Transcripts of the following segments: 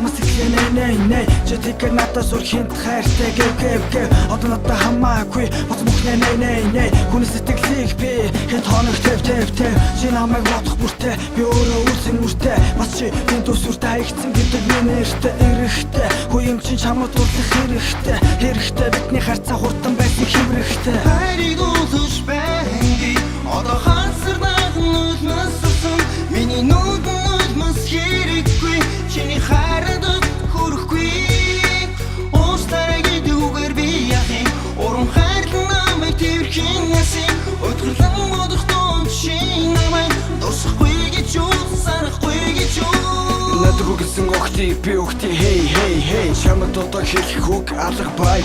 чамаас эхлэнэ чи тэгэхээр надад сур хинт хайртай гэв одоо надад хамаагүй боц мөхнэ нэ хүний сэтгэлийг би хэд хоног тэв чи намайг бодох бүртээ би өөрөө үсэн мөртөө бас чи энэ төсвөртэй хаягдсан гэдэг миний нэртэй эрэхтэй хүн чинь чамд турлах хэрэгтэй бидний харьцаа хурдан байсан хэврэхтэй хайрыг уулж бэнди одоо хансарнах нүднэс сусан миний нүднэс хэрэггүй чиний хайрад хүрэхгүй устараг идүүгээр би яхи урам хайрлан намайг тэрхэн ясын өдгөрлөн бодох тун чи намайг дусахгүй гэж юу санахгүй гэж юу Надругсан охтыг би охти хей чамд одоо хэлэх үг алга бай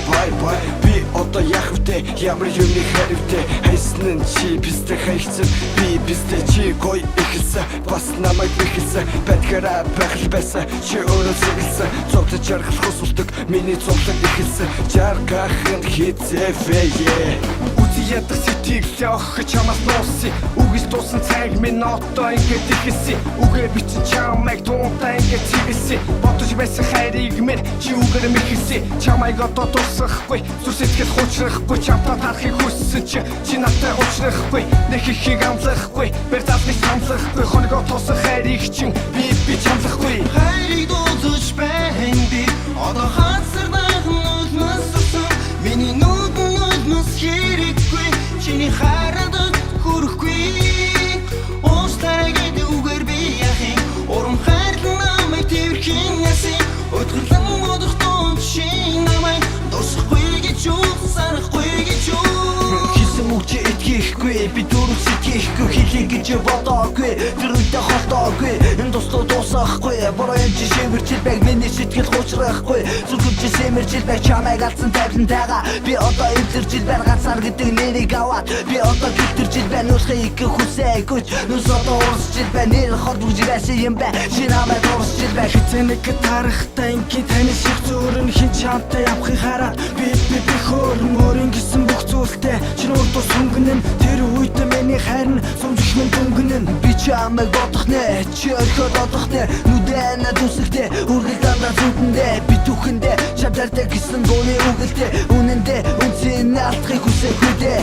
би одоо яах вэ ямар юмны харивтэй хайсан чи бистэ хайцсан би бистэ чи гой ихсэн бас намайг ихсэн бэтгэрэ бахал байсан чи өөрөө зэглсэн цогт жаргал хусулдаг миний цогтлог ихсэн жаргахын хизээвэ ядах сэтийг лёх чамаас нууси үгis тусан цаг минь одоо ингээд ихсэн үгээ бичин чамайг туунтай ингээд чивэсэн бодож байсан хайрыг минь чи үгээр мэхсэн чамайг одоо тусахгүй зүр сэтгэл хуучрахгүй чамтай тарахыг хүссэн чи надтай уулзрахгүй нэг ихийг амлахгүй бэр завны хамлахгүй хоног тусах хайрыг чин би чамлахгүй хайрыг дуулж бэнди одоо хансарнах нүднэс сусан миний нүднэс хэрэггүй чиний хайрад хүрэхгүй устараг идүүгээр би яхи урам хайрлан намайг тэрхэн ясын өдгөрлөн бодох тун чи намайг дусахгүй гэж юу санахгүй гэж юу хийсэн үгч итгэхгүй би дөрөв сэтгэхгүй хэлий гэж бодоогүй дөрөвдө холтоогүй энэ тусдуу дуусахгүй бороо юм чи шивэрчил байг миний сэтгэл хуучрахгүй зүрхэмжи сэмэрчил байг чамайг алдсан тайвнтайгаа би одоо эвлэрчил байна ганцаар гэдэг нэрийг аваад би одоо гэлтэрчил байна уушхийг хүсээгүй нүс одоо урсчил байна нэр хордож байсан юм бай чи намайг урсчил бай хитэнэг тарахтай ингийн таны шиг зөөрн хин чамтай явахыг хараад би хөөрн гисэн бүх зүйлтэй чи өөртөө сүнгэнэн тэр үед миний хайр нь сумжихмэн дүнгэнэн би чамайг бодох нэ чи өрхөд одох нэ нүдэн дүсэлтэй үргэл дандаа зүтэндээ би түүхэндээ чамдартай гисэн дууны үгэлтэй үнэндээ үнцэн алдахыг хүсэхгүй дээ